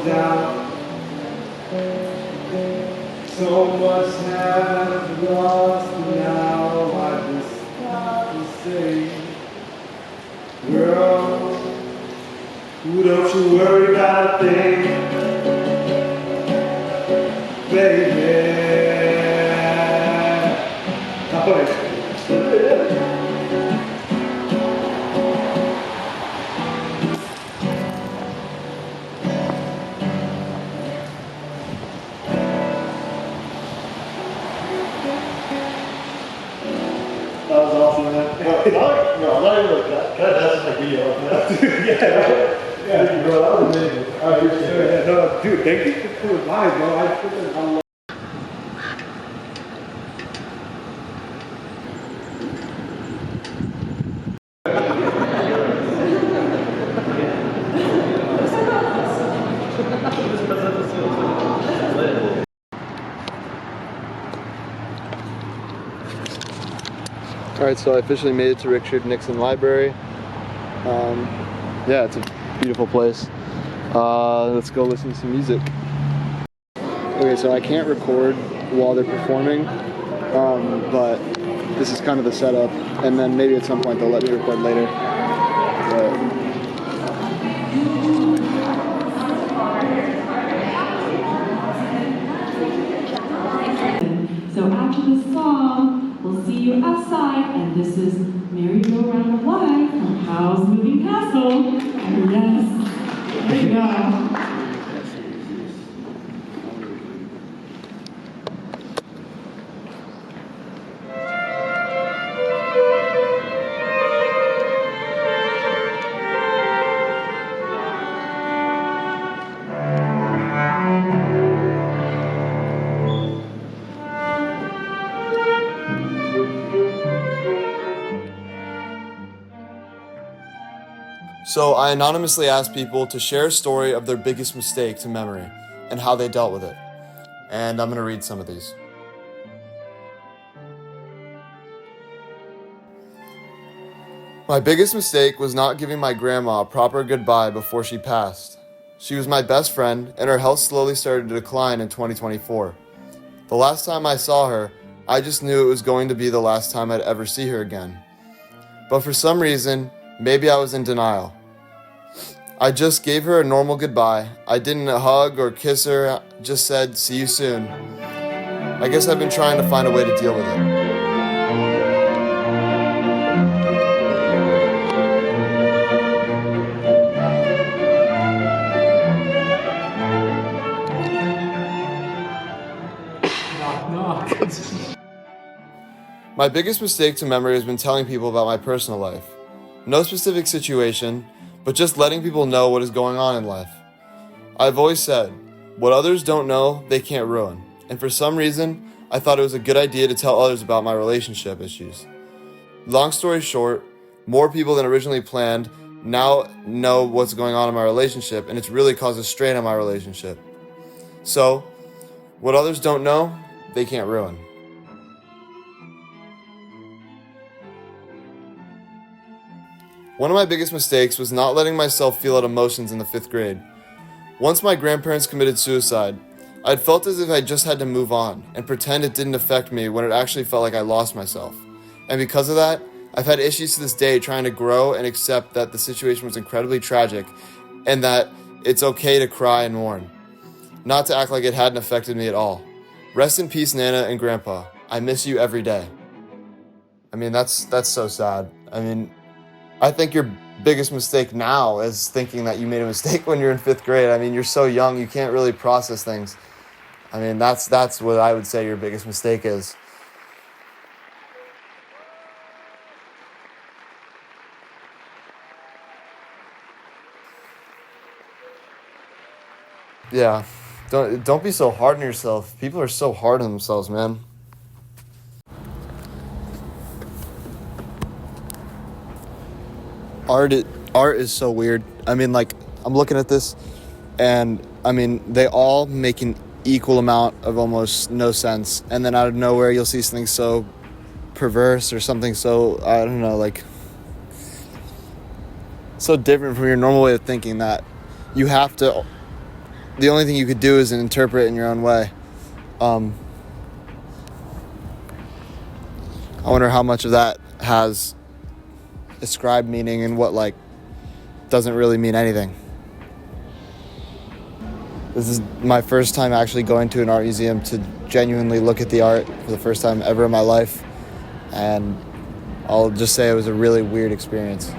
down. So much have lost now. I just got to say, girl, don't you worry about a thing, baby. That was awesome, man. No, I'm not even like that. Kind of that's like video. Yeah, bro, that was amazing. I appreciate it. No, dude, thank you for coming by, bro. I love. Alright, so I officially made it to Richard Nixon Library. Yeah, it's a beautiful place. Let's go listen to some music. Okay, so I can't record while they're performing, but this is kind of the setup, and then maybe at some point they'll let me record later. So after this song, we'll see you outside, and this is Merry Go Round of Life from Howl's Moving Castle. And yes, there you go. So I anonymously asked people to share a story of their biggest mistake to memory and how they dealt with it. And I'm going to read some of these. My biggest mistake was not giving my grandma a proper goodbye before she passed. She was my best friend, and her health slowly started to decline in 2024. The last time I saw her, I just knew it was going to be the last time I'd ever see her again. But for some reason, maybe I was in denial. I just gave her a normal goodbye. I didn't hug or kiss her, just said, "See you soon." I guess I've been trying to find a way to deal with it. My biggest mistake to memory has been telling people about my personal life. No specific situation, but just letting people know what is going on in life. I've always said, what others don't know, they can't ruin. And for some reason, I thought it was a good idea to tell others about my relationship issues. Long story short, more people than originally planned now know what's going on in my relationship, and it's really caused a strain on my relationship. So, what others don't know, they can't ruin. One of my biggest mistakes was not letting myself feel out emotions in the 5th grade. Once my grandparents committed suicide, I'd felt as if I just had to move on and pretend it didn't affect me when it actually felt like I lost myself. And because of that, I've had issues to this day trying to grow and accept that the situation was incredibly tragic and that it's okay to cry and mourn. Not to act like it hadn't affected me at all. Rest in peace, Nana and Grandpa. I miss you every day. I mean, that's so sad. I think your biggest mistake now is thinking that you made a mistake when you're in 5th grade. I mean, you're so young, you can't really process things. I mean, that's what I would say your biggest mistake is. Yeah, don't be so hard on yourself. People are so hard on themselves, man. Art is so weird. I mean, like, I'm looking at this, and I mean, they all make an equal amount of almost no sense, and then out of nowhere, you'll see something so perverse or something so, I don't know, like, so different from your normal way of thinking that you have to the only thing you could do is interpret it in your own way. I wonder how much of that has ascribed meaning and what like doesn't really mean anything. This is my first time actually going to an art museum to genuinely look at the art for the first time ever in my life, and I'll just say it was a really weird experience.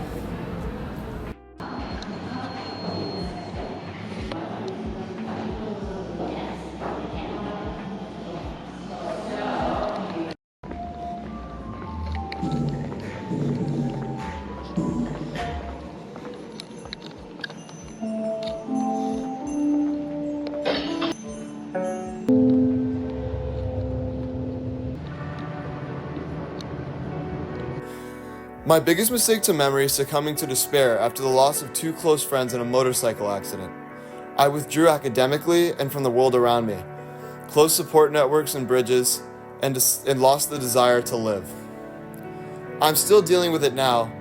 My biggest mistake to memory is succumbing to despair after the loss of 2 close friends in a motorcycle accident. I withdrew academically and from the world around me, closed support networks and bridges, and lost the desire to live. I'm still dealing with it now,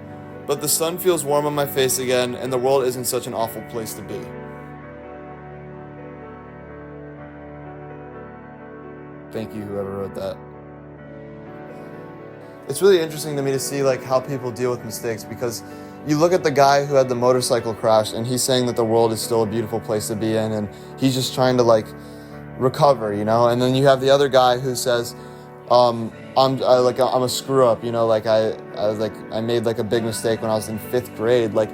but the sun feels warm on my face again, and the world isn't such an awful place to be. Thank you, whoever wrote that. It's really interesting to me to see like how people deal with mistakes, because you look at the guy who had the motorcycle crash and he's saying that the world is still a beautiful place to be in, and he's just trying to like recover, you know. And then you have the other guy who says, I'm a screw up, you know, like I made like a big mistake when I was in 5th grade. Like